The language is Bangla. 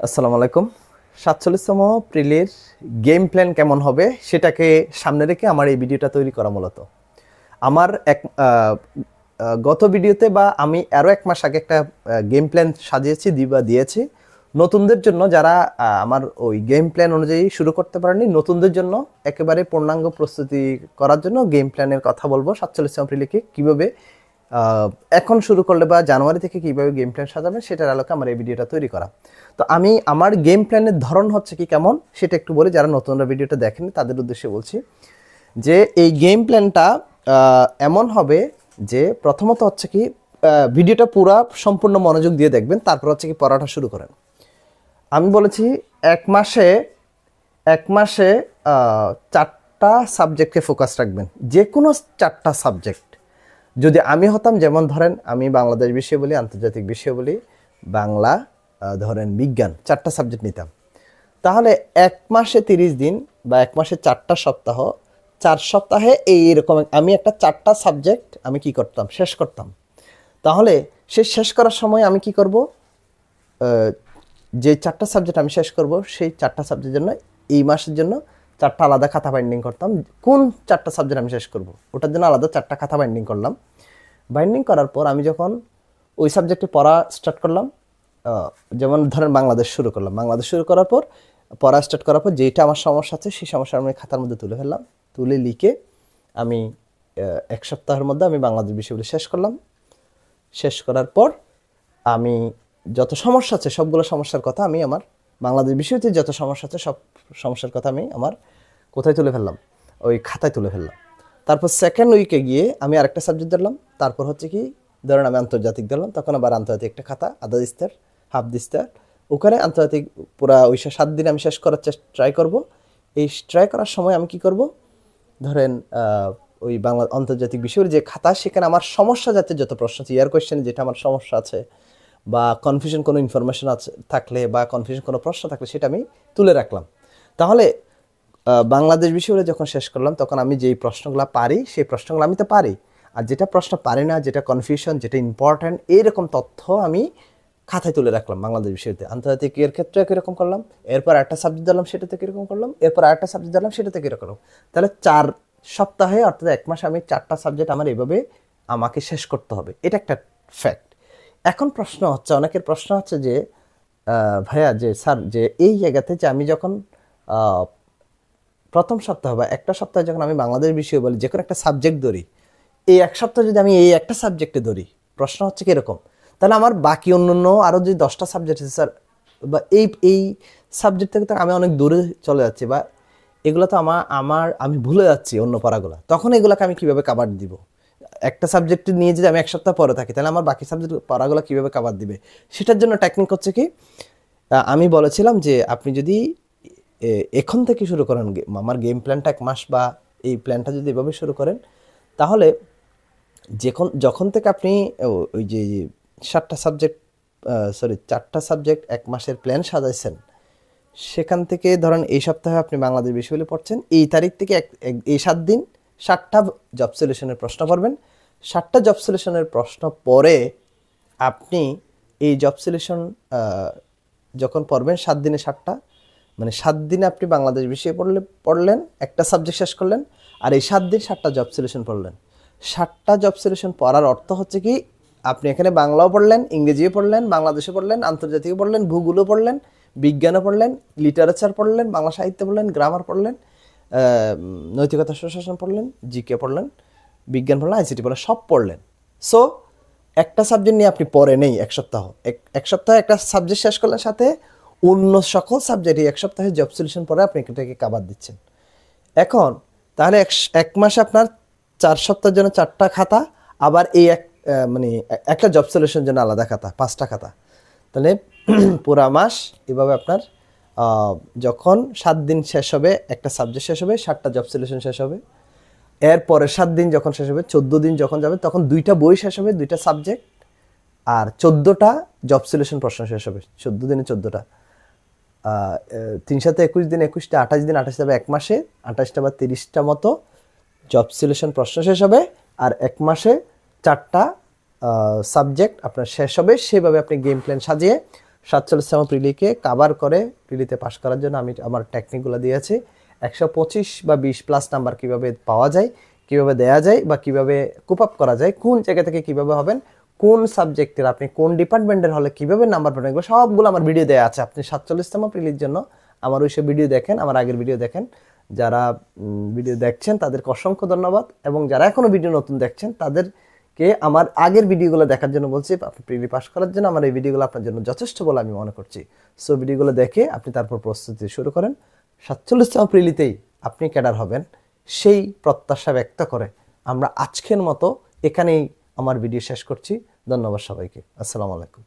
আসসালামু আলাইকুম। ৪৭তম প্রিলির গেম প্ল্যান কেমন হবে সেটাকে সামনে রেখে আমার এই ভিডিওটা তৈরি করা মূলত। আমার গত ভিডিওতে বা আমি আরও ১ মাস আগে একটা গেম প্ল্যান সাজিয়েছি দিয়েছি নতুনদের জন্য, যারা আমার ওই গেম প্ল্যান অনুযায়ী শুরু করতে পারেনি। নতুনদের জন্য একেবারে পূর্ণাঙ্গ প্রস্তুতি করার জন্য গেম প্ল্যানের কথা বলবো। ৪৭তম প্রিলিকে কীভাবে এখন শুরু করলে বা জানুয়ারি থেকে কীভাবে গেম প্ল্যান সাজাবেন সেটার আলোকে আমার এই ভিডিওটা তৈরি করা। তো আমি আমার গেম প্ল্যানের ধরন হচ্ছে কি কেমন সেটা একটু বলি, যারা নতুনরা ভিডিওটা দেখেনি তাদের উদ্দেশ্যে বলছি যে এই গেম প্ল্যানটা এমন হবে যে প্রথমত হচ্ছে কি ভিডিওটা পুরা সম্পূর্ণ মনোযোগ দিয়ে দেখবেন, তারপর হচ্ছে কি পড়াটা শুরু করেন। আমি বলেছি এক মাসে 4টা সাবজেক্টকে ফোকাস রাখবেন, যে কোনো 4টা সাবজেক্ট। যদি আমি হতাম, যেমন ধরেন আমি বাংলাদেশ বিষয় বলি, আন্তর্জাতিক বিষয় বলি, বাংলা, ধরেন বিজ্ঞান, 4টা সাবজেক্ট নিতাম, তাহলে 1 মাসে 30 দিন বা 1 মাসে 4টা সপ্তাহ, 4 সপ্তাহে এইরকম আমি একটা 4টা সাবজেক্ট আমি কি করতাম, শেষ করতাম। তাহলে শেষ করার সময় আমি কি করব, যে 4টা সাবজেক্ট আমি শেষ করব সেই 4টা সাবজেক্টের জন্য এই মাসের জন্য 4টা আলাদা খাতা বাইন্ডিং করতাম। কোন 4টা সাবজেক্ট আমি শেষ করব ওটার জন্য আলাদা 4টা খাতা বাইন্ডিং করলাম। বাইন্ডিং করার পর আমি যখন ওই সাবজেক্টে পড়া স্টার্ট করলাম, যেমন ধরেন বাংলাদেশ শুরু করলাম, বাংলাদেশ শুরু করার পর পড়া স্টার্ট করার পর যেটা আমার সমস্যা আছে সেই সমস্যা আমি খাতার মধ্যে তুলে ফেললাম, তুলে লিখে আমি 1 সপ্তাহের মধ্যে আমি বাংলাদেশ বিষয়গুলো শেষ করলাম। শেষ করার পর আমি যত সমস্যা আছে সবগুলো সমস্যার কথা আমি আমার বাংলাদেশ বিষয়তে যত সমস্যা আছে সব সমস্যার কথা আমি আমার কোথায় তুলে ফেললাম, ওই খাতায় তুলে ফেললাম। তারপর সেকেন্ড উইকে গিয়ে আমি আরেকটা সাবজেক্ট ধরলাম। তারপর হচ্ছে কি ধরেন আমি আন্তর্জাতিক ধরলাম, তখন আবার আন্তর্জাতিক একটা খাতা, আধা দিস্তার, হাফ দিস্তার, ওখানে আন্তর্জাতিক পুরা ওই 7 দিন আমি শেষ করার ট্রাই করব। এই ট্রাই করার সময় আমি কি করব, ধরেন ওই বাংলা আন্তর্জাতিক বিষয়ের যে খাতা, সেখানে আমার সমস্যা জাতীয় যত প্রশ্ন আছে, ইয়ার কোয়েশ্চেনে যেটা আমার সমস্যা আছে বা কনফিউশন কোনো ইনফরমেশন আছে থাকলে বা কনফিউশন কোনো প্রশ্ন থাকলে সেটা আমি তুলে রাখলাম। তাহলে বাংলাদেশ বিষয়ে যখন শেষ করলাম তখন আমি যেই প্রশ্নগুলো পারি সেই প্রশ্নগুলো আমি তো পারি, আর যেটা প্রশ্ন পারি না, যেটা কনফিউশন, যেটা ইম্পর্ট্যান্ট, এইরকম তথ্য আমি খাতায় তুলে রাখলাম বাংলাদেশ বিষয়তে। আন্তর্জাতিকের ক্ষেত্রে কীরকম করলাম, এরপর একটা সাবজেক্ট দিলাম সেটাতে কীরকম করলাম, এরপর আরেকটা সাবজেক্ট দিলাম সেটাতে কীরকম। তাহলে 4 সপ্তাহে অর্থাৎ 1 মাসে আমি 4টা সাবজেক্ট আমার এইভাবে আমাকে শেষ করতে হবে, এটা একটা ফ্যাক্ট। এখন প্রশ্ন হচ্ছে, অনেকের প্রশ্ন হচ্ছে যে ভাইয়া যে স্যার যে এই জায়গাতে যে আমি যখন প্রথম সপ্তাহ বা একটা সপ্তাহে যখন আমি বাংলাদেশ বিষয় বলি, যে কোনো একটা সাবজেক্ট ধরি, এই 1 সপ্তাহ যদি আমি এই একটা সাবজেক্টে ধরি, প্রশ্ন হচ্ছে কীরকম, তাহলে আমার বাকি অন্যান্য আরও যে 10টা সাবজেক্ট আছে স্যার, বা এই সাবজেক্ট থেকে তো আমি অনেক দূরে চলে যাচ্ছি, বা এগুলো তো আমি ভুলে যাচ্ছি অন্য পড়াগুলো, তখন এগুলোকে আমি কীভাবে কাভার দিব? একটা সাবজেক্ট নিয়ে যদি আমি 1 সপ্তাহ পরে থাকি, তাহলে আমার বাকি সাবজেক্ট পড়াগুলো কীভাবে কাভার দিবে? সেটার জন্য টেকনিক হচ্ছে কি, আমি বলেছিলাম যে আপনি যদি এখন থেকে শুরু করেন, আমার গেম প্ল্যানটা 1 মাস বা এই প্ল্যানটা যদি এভাবে শুরু করেন, তাহলে যখন থেকে আপনি ওই যে 4টা সাবজেক্ট 1 মাসের প্ল্যান সাজাইছেন, সেখান থেকে ধরেন এই সপ্তাহে আপনি বাংলাদেশ বিষয়গুলো পড়ছেন, এই তারিখ থেকে এই 7 দিন 7টা জব সলিউশনের প্রশ্ন পড়বেন। 7টা জব সলিউশনের প্রশ্ন পরে আপনি এই জব সলিউশন যখন পড়বেন 7 দিনে 7টা, মানে 7 দিনে আপনি বাংলাদেশ বিষয়ে পড়লেন, একটা সাবজেক্ট শেষ করলেন, আর এই 7 দিন 7টা জব সলিউশন পড়লেন। 7টা জব সলিউশন পড়ার অর্থ হচ্ছে কি, আপনি এখানে বাংলাও পড়লেন, ইংরেজিও পড়লেন, বাংলাদেশে পড়লেন, আন্তর্জাতিকও পড়লেন, ভূগোলও পড়লেন, বিজ্ঞানও পড়লেন, লিটারেচার পড়লেন, বাংলা সাহিত্য পড়লেন, গ্রামার পড়লেন, নৈতিকতা সুশাসন পড়লেন, জিকে পড়লেন, বিজ্ঞান পড়লেন, আইসিটি পড়লেন, সব পড়লেন। সো একটা সাবজেক্ট নিয়ে আপনি পড়ে নেই এক সপ্তাহ, এক সপ্তাহে একটা সাবজেক্ট শেষ করলেন, সাথে অন্য সকল সাবজেক্ট এই 1 সপ্তাহে জব সলিউশন পরে আপনি এটাকে কাভার দিচ্ছেন। এখন তাহলে 1 মাসে আপনার 4 সপ্তাহের জন্য 4টা খাতা, আবার এই মানে একটা জব সলিউশনের জন্য আলাদা খাতা, 5টা খাতা। তাহলে পুরা মাস এভাবে আপনার যখন 7 দিন শেষ হবে, একটা সাবজেক্ট শেষ হবে, 7টা জব সলিউশন শেষ হবে, এরপরে 7 দিন যখন শেষ হবে, 14 দিন যখন যাবে, তখন 2টা বই শেষ হবে, 2টা সাবজেক্ট, আর 14টা জব সলিউশন প্রশ্ন শেষ হবে। 14 দিনে 14টা, 3 সাথে 21 দিন, 21টা 28 দিন, 28 হবে 1 মাসে 28টা বা 30টা মতো জব সলিউশন প্রশ্ন শেষ হবে, আর 1 মাসে 4টা সাবজেক্ট আপনার শেষ হবে। সেভাবে আপনি গেম প্ল্যান সাজিয়ে 47তম প্রিলিকে কাভার করে প্রিলিতে পাশ করার জন্য আমি আমার টেকনিকগুলো দিয়েছি। 125 বা 20+ নাম্বার কিভাবে পাওয়া যায়, কিভাবে দেয়া যায় বা কিভাবে কুপ আপ করা যায়, কোন জায়গা থেকে কিভাবে হবেন, কোন সাবজেক্টের আপনি কোন ডিপার্টমেন্টের হলে কিভাবে নাম্বার পাবেন, এগুলো সবগুলো আমার ভিডিও দেওয়া আছে। আপনি 47তম প্রিলির জন্য আমার ওইসব ভিডিও দেখেন, আমার আগের ভিডিও দেখেন। যারা ভিডিও দেখছেন তাদেরকে অসংখ্য ধন্যবাদ, এবং যারা এখনো ভিডিও নতুন দেখছেন তাদেরকে আমার আগের ভিডিওগুলো দেখার জন্য বলছি। আপনি প্রিলি পাস করার জন্য আমার এই ভিডিওগুলো আপনার জন্য যথেষ্ট বলে আমি মনে করছি। সো ভিডিওগুলো দেখে আপনি তারপর প্রস্তুতি শুরু করেন। 47তম প্রিলিতেই আপনি ক্যাডার হবেন সেই প্রত্যাশা ব্যক্ত করে আমরা আজকের মতো এখানেই আমার ভিডিও শেষ করছি। ধন্যবাদ সবাইকে। আসসালামু আলাইকুম।